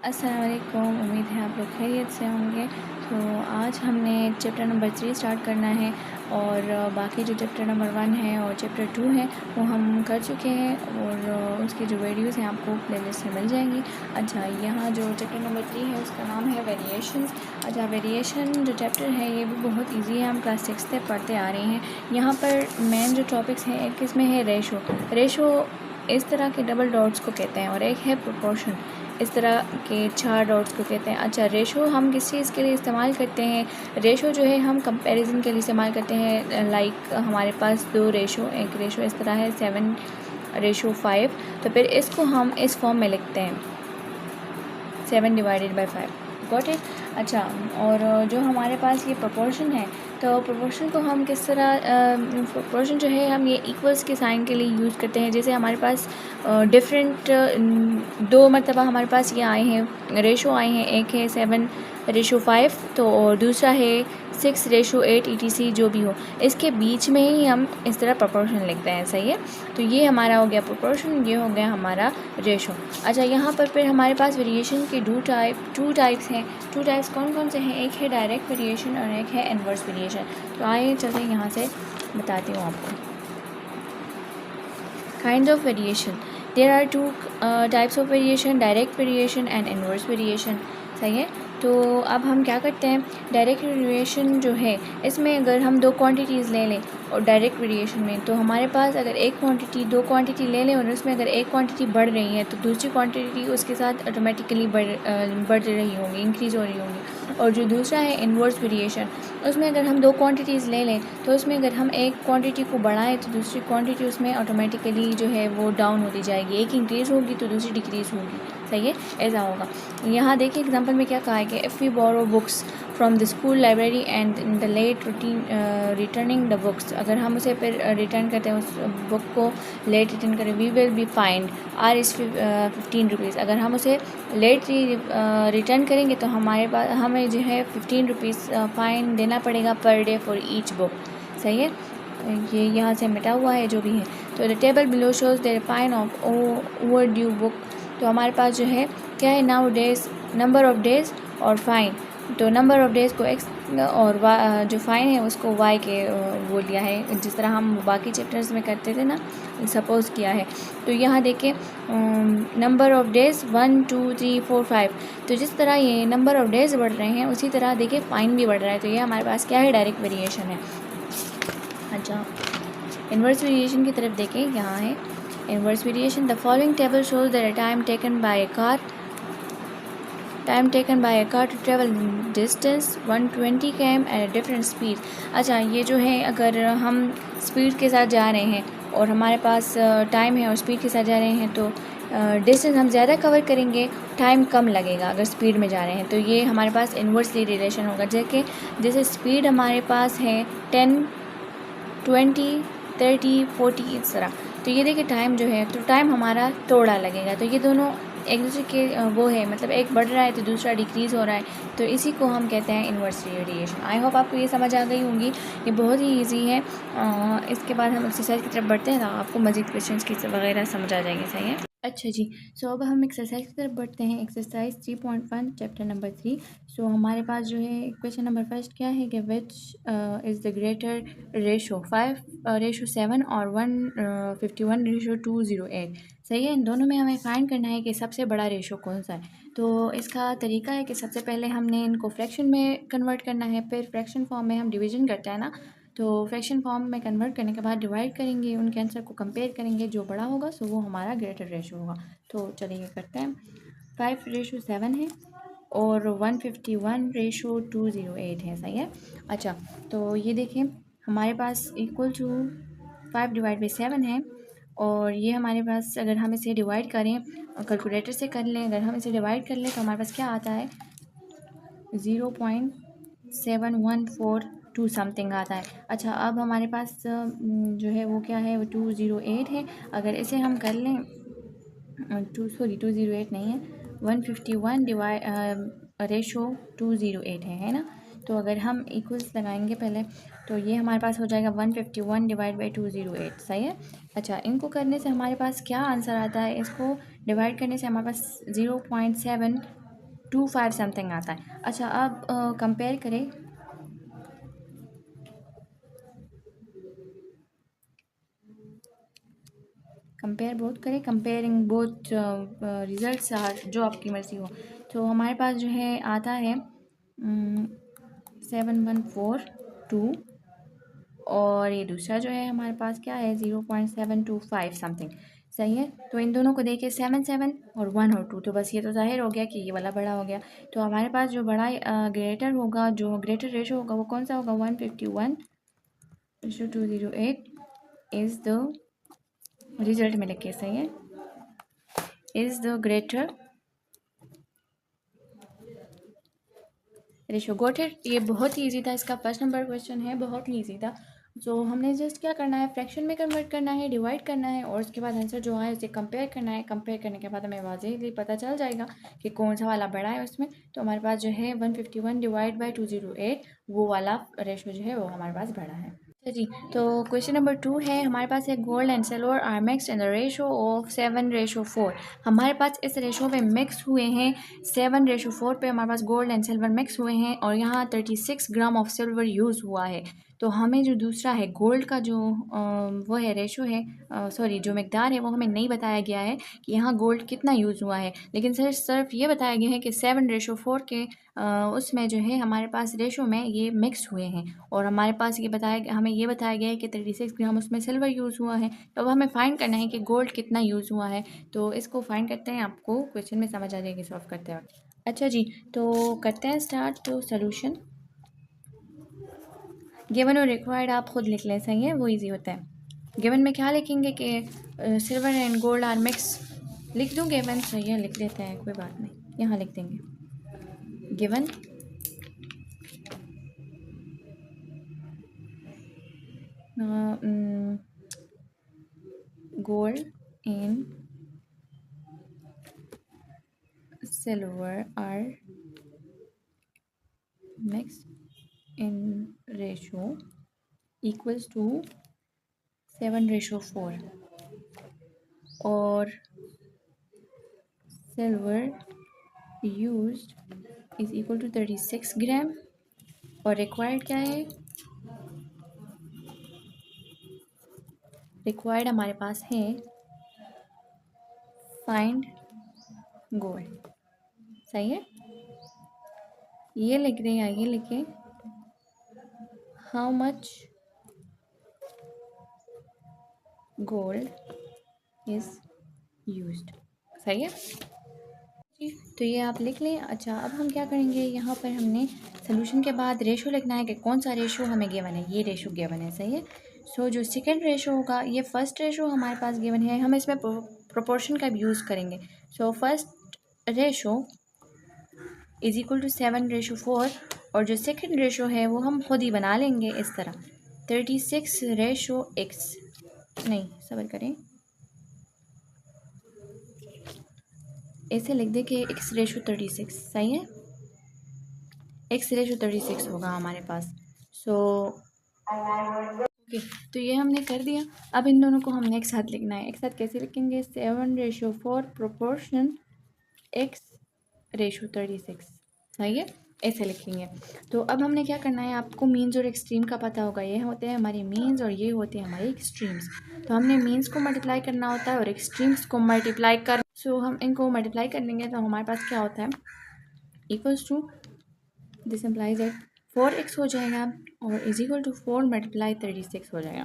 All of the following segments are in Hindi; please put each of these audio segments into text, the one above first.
अस्सलाम वालेकुम। उम्मीद है आप लोग खैरियत से होंगे। तो आज हमने चैप्टर नंबर 3 स्टार्ट करना है और बाकी जो चैप्टर नंबर 1 है और चैप्टर 2 है वो हम कर चुके हैं और उसकी जो वीडियोस हैं आपको प्लेलिस्ट में मिल जाएंगी। अच्छा, यहाँ जो चैप्टर नंबर 3 है उसका नाम है वेरिएशंस। अच्छा, वेरिएशन जो चैप्टर है ये भी बहुत ईजी है, हम क्लास 6 से पढ़ते आ रहे हैं। यहाँ पर मेन जो टॉपिक्स हैं, एक इसमें है रेशो इस तरह के डबल डॉट्स को कहते हैं और एक है प्रोपोर्शन, इस तरह के 4 डॉट्स को कहते हैं। अच्छा, रेशो हम किस चीज़ के लिए इस्तेमाल करते हैं? रेशो जो है हम कंपैरिजन के लिए इस्तेमाल करते हैं। लाइक हमारे पास एक रेशो इस तरह है 7:5, तो फिर इसको हम इस फॉर्म में लिखते हैं 7/5। Got it. अच्छा, और जो हमारे पास ये प्रोपोर्शन है, तो प्रोपोर्शन को हम किस तरह प्रोपोर्शन जो है हम ये इक्वल्स के साइन के लिए यूज़ करते हैं। जैसे हमारे पास डिफरेंट 2 मरतबा हमारे पास ये आए हैं, रेशो आए हैं। एक है 7:5 तो और दूसरा है 6:8 ETC, जो भी हो, इसके बीच में ही हम इस तरह प्रोपोर्शन लिखते हैं। सही है, तो ये हमारा हो गया प्रोपोर्शन, ये हो गया हमारा रेशो। अच्छा, यहाँ पर फिर हमारे पास वेरिएशन के टू टाइप्स हैं। टू टाइप्स कौन कौन से हैं? एक है डायरेक्ट वेरिएशन और एक है इन्वर्स वेरिएशन। तो आइए चलते यहाँ से बताती हूँ आपको। Kinds of variation, there are 2 types of variation, direct variation and inverse variation. सही है, तो अब हम क्या करते हैं, डायरेक्ट वेरिएशन जो है इसमें अगर हम 2 क्वांटिटीज़ ले लें और डायरेक्ट वेरिएशन में, तो हमारे पास अगर दो क्वांटिटी ले लें और उसमें अगर एक क्वांटिटी बढ़ रही है तो दूसरी क्वांटिटी उसके साथ ऑटोमेटिकली बढ़ रही होंगी, इंक्रीज़ हो रही होंगी। और जो दूसरा है इन्वर्स वेरिएशन, उसमें अगर हम 2 क्वांटिटीज़ ले लें तो उसमें अगर हम एक क्वांटिटी को बढ़ाएं तो दूसरी क्वांटिटी उसमें ऑटोमेटिकली जो है वो डाउन होती जाएगी। एक इंक्रीज़ होगी तो दूसरी डिक्रीज़ होगी। सही है, ऐसा होगा। यहाँ देखिए एग्जांपल में क्या कहा है कि if we borrow books from the school library and in the late returning the books, अगर हम उसे फिर रिटर्न करते हैं, उस बुक को लेट रिटर्न करें, we will be fined R is 15 rupees. अगर हम उसे लेट रिटर्न करेंगे तो हमें जो है 15 रुपीज़ फ़ाइन देना पड़ेगा per day for each book. सही है, ये यहाँ से मिटा हुआ है जो भी है। तो the table below shows the fine of over due book. तो हमारे पास जो है क्या है, now days, number of days और फ़ाइन। तो नंबर ऑफ़ डेज़ को एक्स और जो फ़ाइन है उसको वाई के वो लिया है, जिस तरह हम बाकी चैप्टर्स में करते थे ना, सपोज़ किया है। तो यहाँ देखिए नंबर ऑफ़ डेज़ 1 2 3 4 5, तो जिस तरह ये नंबर ऑफ़ डेज़ बढ़ रहे हैं उसी तरह देखिए फ़ाइन भी बढ़ रहा है। तो ये हमारे पास क्या है, डायरेक्ट वेरिएशन है। अच्छा, इन्वर्स वेरिएशन की तरफ देखें, यहाँ है inverse variation. The following table shows the time taken by a car to travel distance 120 km at a different speed। अच्छा, ये जो है अगर हम स्पीड के साथ जा रहे हैं और हमारे पास टाइम है और स्पीड के साथ जा रहे हैं, तो डिस्टेंस हम ज़्यादा कवर करेंगे, टाइम कम लगेगा अगर स्पीड में जा रहे हैं। तो ये हमारे पास इन्वर्सली रिलेशन होगा। जैसे स्पीड हमारे पास है 10 20 30 40 इस तरह, तो ये देखिए टाइम जो है, तो टाइम हमारा थोड़ा लगेगा। तो ये दोनों एक दूसरे के वो है, मतलब एक बढ़ रहा है तो दूसरा डिक्रीज़ हो रहा है, तो इसी को हम कहते हैं इन्वर्स वेरिएशन। आई होप आपको ये समझ आ गई होंगी, ये बहुत ही इजी है। इसके बाद हम एक्सरसाइज की तरफ बढ़ते हैं तो आपको मज़ीद क्वेश्चंस की वगैरह समझ आ जाएंगे। सही है, अच्छा जी। सो अब हम एक्सरसाइज की तरफ बढ़ते हैं। Exercise 3.1 chapter number 3। सो हमारे पास जो है क्वेश्चन नंबर फर्स्ट क्या है कि which is the greater ratio 5:7 और 151:208। सही है, इन दोनों में हमें फाइंड करना है कि सबसे बड़ा रेशो कौन सा है। तो इसका तरीका है कि सबसे पहले हमने इनको फ्रैक्शन में कन्वर्ट करना है, फिर फ्रैक्शन फॉर्म में हम डिवीज़न करते हैं ना, तो फ्रैक्शन फॉर्म में कन्वर्ट करने के बाद डिवाइड करेंगे, उनके आंसर को कंपेयर करेंगे, जो बड़ा होगा सो वो हमारा ग्रेटर रेशो होगा। तो चलिए करते हैं। 5:7 है और 151:208 है। सही है, अच्छा, तो ये देखें हमारे पास इक्वल टू 5/7 है और ये हमारे पास, अगर हम इसे डिवाइड करें कैलकुलेटर से कर लें, अगर हम इसे डिवाइड कर लें तो हमारे पास क्या आता है, 0.7142 समथिंग आता है। अच्छा, अब हमारे पास जो है वो क्या है, वो 208 है। अगर इसे हम कर लें 208 नहीं है, 151 रेशो 208 है ना। तो अगर हम इक्वल्स लगाएंगे पहले, तो ये हमारे पास हो जाएगा 151/208। सही है, अच्छा, इनको करने से हमारे पास क्या आंसर आता है, इसको डिवाइड करने से हमारे पास 0.7 25 समथिंग आता है। अच्छा अब कंपेयर करें, कंपेयर बोथ करें, कंपेयरिंग बोथ रिजल्ट्स आर, जो आपकी मर्ज़ी हो। तो हमारे पास जो है आता है 7142 और ये दूसरा जो है हमारे पास क्या है 0.725 समथिंग। सही है, तो इन दोनों को देखे 7 और 1 और 2, तो बस ये तो जाहिर हो गया कि ये वाला बड़ा हो गया। तो हमारे पास जो बड़ा ग्रेटर होगा, जो ग्रेटर रेशो होगा वो कौन सा होगा, 151:208 इज़ द रिजल्ट में लिखे। सही है, is the greater ratio got it. ये बहुत ही ईजी था, इसका फर्स्ट नंबर क्वेश्चन है, बहुत ही ईजी था। तो हमने जस्ट क्या करना है, फ्रैक्शन में कन्वर्ट करना है, डिवाइड करना है और उसके बाद आंसर जो है उसे कंपेयर करना है। कंपेयर करने के बाद हमें वाज़ेहली पता चल जाएगा कि कौन सा वाला बड़ा है उसमें। तो हमारे पास जो है 151 डिवाइड बाई 208 वो वाला रेशो जो है वो हमारे पास बड़ा है। अच्छा जी, तो क्वेश्चन नंबर 2 है, हमारे पास है gold and silver are mixed in the ratio of 7:4। हमारे पास इस रेशो पे मिक्स हुए हैं, 7:4 पे हमारे पास गोल्ड एंड सिल्वर मिक्स हुए हैं और यहाँ 36 ग्राम ऑफ सिल्वर यूज़ हुआ है। तो हमें जो दूसरा है गोल्ड का जो वो है रेशो है, सॉरी जो मकदार है वो हमें नहीं बताया गया है कि यहाँ गोल्ड कितना यूज़ हुआ है, लेकिन सिर्फ ये बताया गया है कि 7:4 के उसमें जो है हमारे पास रेशो में ये मिक्स हुए हैं और हमारे पास ये हमें ये बताया गया है कि 36 ग्राम उसमें सिल्वर यूज़ हुआ है। तो अब हमें फ़ाइंड करना है कि गोल्ड कितना यूज़ हुआ है। तो इसको फाइंड करते हैं, आपको क्वेश्चन में समझ आ जाएगी सॉल्व करते वक्त। अच्छा जी, तो करते हैं स्टार्ट। तो सोल्यूशन गिवन और रिक्वायर्ड आप खुद लिख लें। सही है, वो इजी होता है। गिवन में क्या लिखेंगे कि silver and gold are mix, लिख दूँ गिवन? सही है, लिख लेते हैं, कोई बात नहीं, यहाँ लिख देंगे given gold and silver are mixed in ratio equals to 7:4 और silver used is equal to 36 ग्राम और रिक्वायर्ड क्या है, रिक्वायर्ड हमारे पास है फाइंड गोल्ड। सही है, ये लिख दें या ये लिखें, how much gold is used. सही है जी, तो ये आप लिख लें। अच्छा अब हम क्या करेंगे, यहाँ पर हमने सोल्यूशन के बाद रेशो लिखना है कि कौन सा रेशो हमें गिवन है, ये रेशो गिवन है। सही है, सो जो सेकंड रेशो होगा, ये फर्स्ट रेशो हमारे पास गिवन है, हम इसमें प्रोपोर्शन का भी यूज़ करेंगे। So first ratio is equal to 7:4 और जो सेकंड रेशो है वो हम खुद ही बना लेंगे इस तरह, 36:x, नहीं सब्र करें, ऐसे लिख दे कि x/36। सही है, x/36 होगा हमारे पास। सो ओके, तो ये हमने कर दिया। अब इन दोनों को हमने एक साथ लिखना है। एक साथ कैसे लिखेंगे, 7:4 प्रोपोर्शन x/36। सही है, ऐसे लिखेंगे। तो अब हमने क्या करना है, आपको मीन्स और एक्सट्रीम का पता होगा, ये होते हैं हमारे मीन्स और ये होते हैं हमारे एक्सट्रीम्स। तो हमने मीन्स को मल्टीप्लाई करना होता है और एक्सट्रीम्स को मल्टीप्लाई कर, सो हम इनको मल्टीप्लाई कर लेंगे तो हमारे पास क्या होता है, equals to, this implies that 4x हो जाएगा और इज इक्वल टू 4 मल्टीप्लाई 36 हो जाएगा।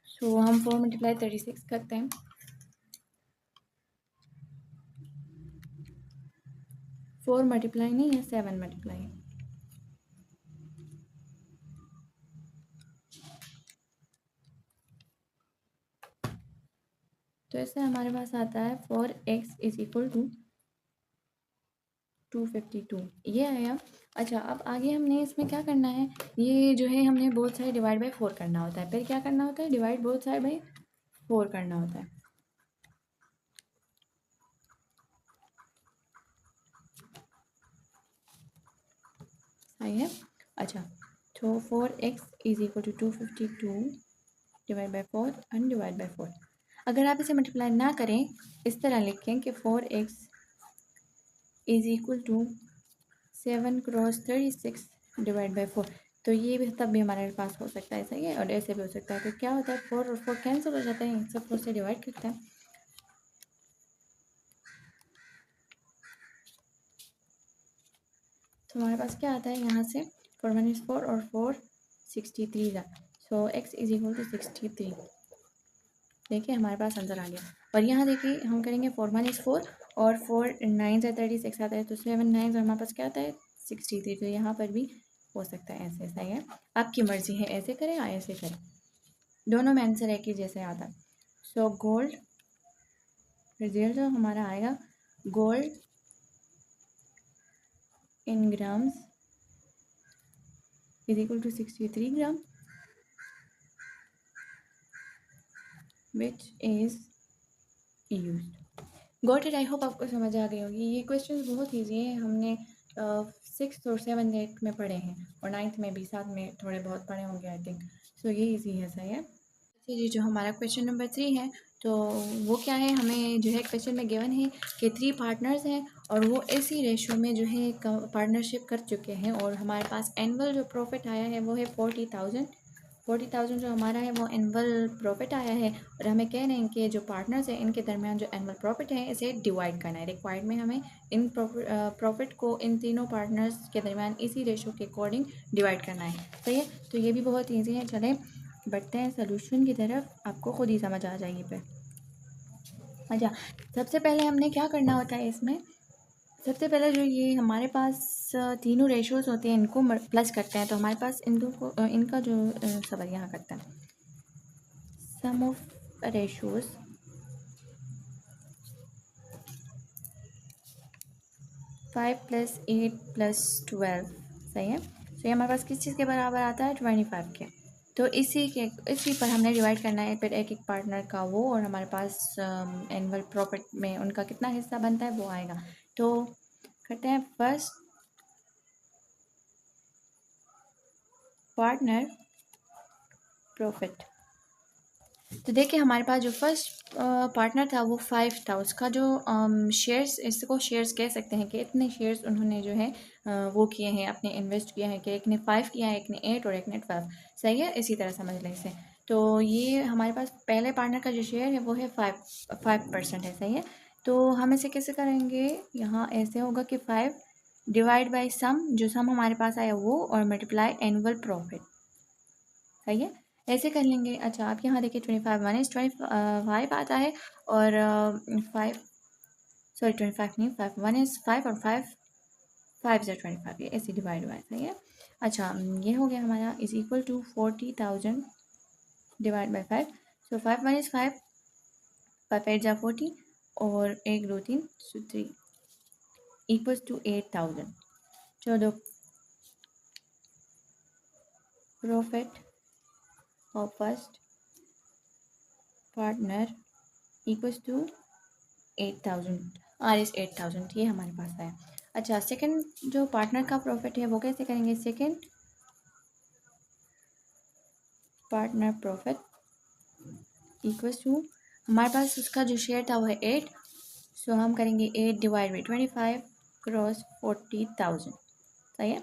सो हम 4 मल्टीप्लाई 36 करते हैं, 4 मल्टीप्लाई नहीं है, 7 मल्टीप्लाई है। तो ऐसे हमारे पास आता है 4x इज इक्वल टू 252, ये आया। अच्छा अब आगे हमने इसमें क्या करना है, ये जो है हमने बोथ साइड डिवाइड बाई 4 करना होता है। फिर क्या करना होता है, डिवाइड बोथ साइड बाई 4 करना होता है। सही है, अच्छा तो 4x is equal to 252 divide by 4 and divide by 4। अगर आप इसे मल्टीप्लाई ना करें, इस तरह लिखें कि 4x is equal to 7 × 36 divide by 4। तो ये भी तब भी हमारे पास हो सकता है, सही है, और ऐसे भी हो सकता है। तो क्या होता है, 4 और 4 कैंसिल हो जाते हैं, सब 4 से डिवाइड करते हैं। तो हमारे पास क्या आता है यहाँ से, 4 1 is 4 और 4 63 था। सो x इज इक्वल टू 63। देखिए हमारे पास आंसर आ गया। और यहाँ देखिए हम करेंगे 4 1 is 4 और 4 9 से 36 आता है, तो 7 9 और हमारे पास क्या आता है 63। तो यहाँ पर भी हो सकता है ऐसे, सही है। आपकी मर्ज़ी है, ऐसे करें या ऐसे करें, दोनों में आंसर एक ही जैसे आता है। सो गोल्ड रिजल्ट जो हमारा आएगा, gold in grams is equal to 63 gram, which is used. Got it. I hope आपको समझ आ गई होगी। ये क्वेश्चंस बहुत ईजी हैं, हमने 6th और 7th 8th में पढ़े हैं, और 9th में भी साथ में थोड़े बहुत पढ़े होंगे आई थिंक। सो ये ईजी है, सही है। जी, जो हमारा क्वेश्चन नंबर 3 है, तो वो क्या है, हमें जो है क्वेश्चन में गिवन है कि 3 पार्टनर्स हैं और वो ऐसी रेशो में जो है पार्टनरशिप कर चुके हैं, और हमारे पास एनुअल जो प्रॉफिट आया है वो है 40,000 जो हमारा है वो एनुअल प्रॉफिट आया है। और हमें कह रहे हैं कि जो पार्टनर्स हैं इनके दरमियान जो एनुअल प्रॉफिट है इसे डिवाइड करना है। रिक्वायर्ड में हमें इन प्रॉफिट को इन तीनों पार्टनर्स के दरमियान इसी रेशो के अकॉर्डिंग डिवाइड करना है, सही है। तो ये भी बहुत ईजी है। चलें बढ़ते हैं सोल्यूशन की तरफ, आपको खुद ही समझ आ जाएगी पे। अच्छा, सबसे पहले हमने क्या करना होता है इसमें, सबसे पहले जो ये हमारे पास तीनों रेशोज़ होते हैं इनको प्लस करते हैं। तो हमारे पास इन दो को इनका जो सवाल यहाँ करते हैं, sum of ratios five plus 8 plus 12, सही है। तो ये हमारे पास किस चीज़ के बराबर आता है, 25 के। तो इसी पर हमने डिवाइड करना है फिर एक एक पार्टनर का वो, और हमारे पास एनुअल प्रॉफिट में उनका कितना हिस्सा बनता है वो आएगा। तो करते हैं फर्स्ट पार्टनर प्रॉफिट। तो देखिए हमारे पास जो फर्स्ट पार्टनर था वो 5 था, उसका जो शेयर्स, इसको शेयर्स कह सकते हैं कि इतने शेयर्स उन्होंने जो है वो किए हैं, अपने इन्वेस्ट किया है, कि एक ने 5 किया है, एक ने 8 और एक ने 12, सही है। इसी तरह समझ लें इसे। तो ये हमारे पास पहले पार्टनर का जो शेयर है वो है 5% है, सही है। तो हम इसे कैसे करेंगे, यहाँ ऐसे होगा कि 5 डिवाइड बाई सम, जो सम हमारे पास आया वो, और मल्टीप्लाई एनुअल प्रॉफिट, सही है। ऐसे कर लेंगे। अच्छा, आप यहाँ देखिए 25 1 is 25 आता है, और 5 सॉरी 25 नहीं, 5 1 is 5 और 5 5 से 25, ये ऐसे डिवाइड हुआ है, सही है। अच्छा, ये हो गया हमारा is equal to 40,000 divide by 5। So 5 1 is 5, 5 8 जा 40, और 1 2 3 सो 3 इक्वल्स टू 8,000। चलो, profit of first partner equals to 8,000, R is 8,000, ये हमारे पास है। अच्छा, सेकंड जो पार्टनर का प्रॉफिट है वो कैसे करेंगे, second partner profit equals to, हमारे पास उसका जो शेयर था वो है 8, सो हम करेंगे 8 डिवाइड बाई 25 क्रॉस 40,000, सही है।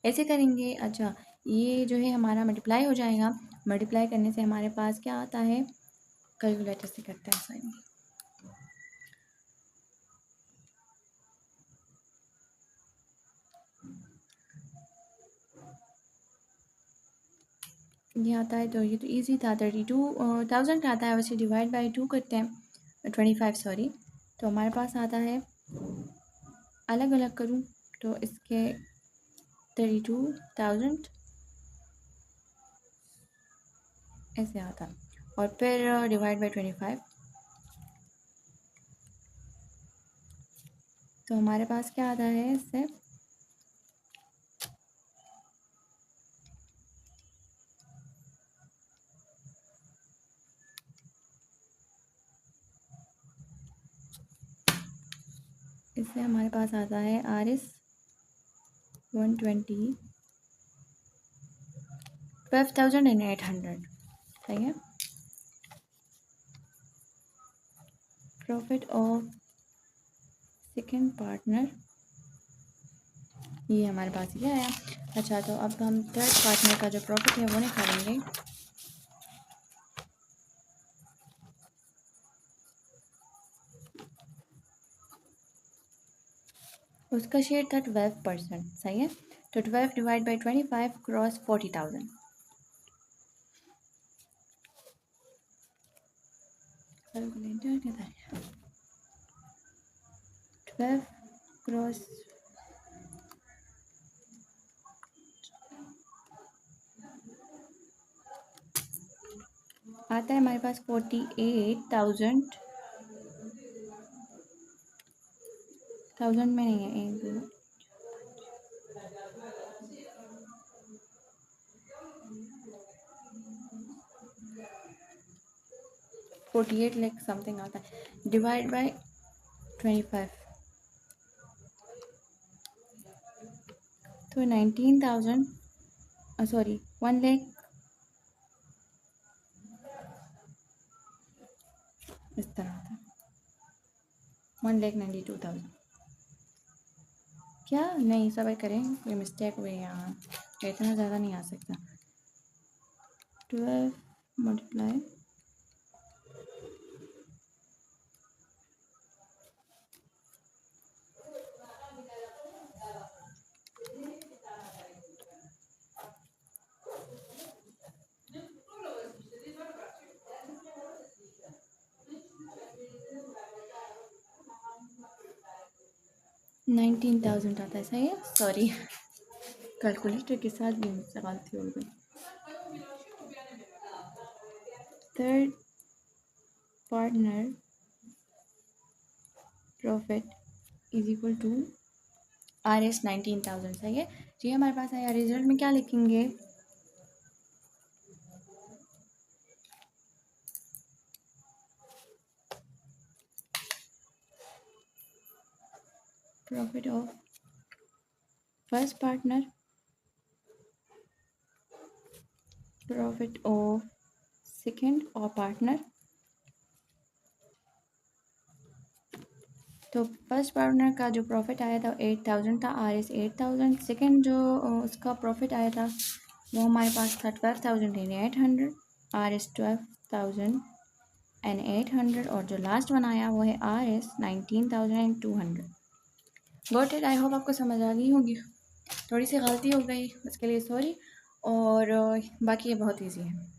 ऐसे करेंगे। अच्छा, ये जो है हमारा मल्टीप्लाई हो जाएगा, मल्टीप्लाई करने से हमारे पास क्या आता है, कैलकुलेटर से करते हैं, सही। ये आता है, तो ये तो इजी था, 32,000 का आता है, वैसे डिवाइड बाई 2 करते हैं, 25 सॉरी। तो हमारे पास आता है, अलग अलग करूँ तो इसके 32,000 ऐसे आता, और फिर डिवाइड बाई 25। तो हमारे पास क्या आता है इससे, इससे हमारे पास आता है RS 120 12,800, सही है। प्रॉफिट ऑफ सेकेंड पार्टनर ये हमारे पास ये आया। अच्छा, तो अब हम थर्ड पार्टनर का जो प्रॉफिट है वो निकालेंगे। उसका शेयर था 12%, सही है। तो 12 डिवाइड बाई 25 क्रॉस 40,000। कैलकुलेटर किधर है? 12 क्रॉस आता है हमारे पास 48,000। 1000 में नहीं है, 48 लाख समथिंग आता है। डिवाइड बाई 25 तो 19,000, सॉरी 1 लाख, इस तरह था 1,92,000। क्या नहीं, सब करें, ये मिस्टेक हुई यहाँ, इतना ज़्यादा नहीं आ सकता। 12 मल्टीप्लाई 19,000 आता है, सही है। सॉरी, कैलकुलेटर के साथ भी मुझसे गलती हो गई। Third partner profit is equal to RS 19,000, सही है जी। हमारे पास आया, रिजल्ट में क्या लिखेंगे? Profit of first partner, profit of second और पार्टनर। तो फर्स्ट पार्टनर का जो प्रॉफिट आया था 8,000 था, RS 8,000। सेकंड जो उसका प्रॉफिट आया था वो हमारे पास था 12,800, RS 12,800। और जो लास्ट वन आया वो है RS 19,200। Got it? I hope आपको समझ आ गई होगी। थोड़ी सी गलती हो गई, उसके लिए सॉरी। और बाकी ये बहुत ईजी है।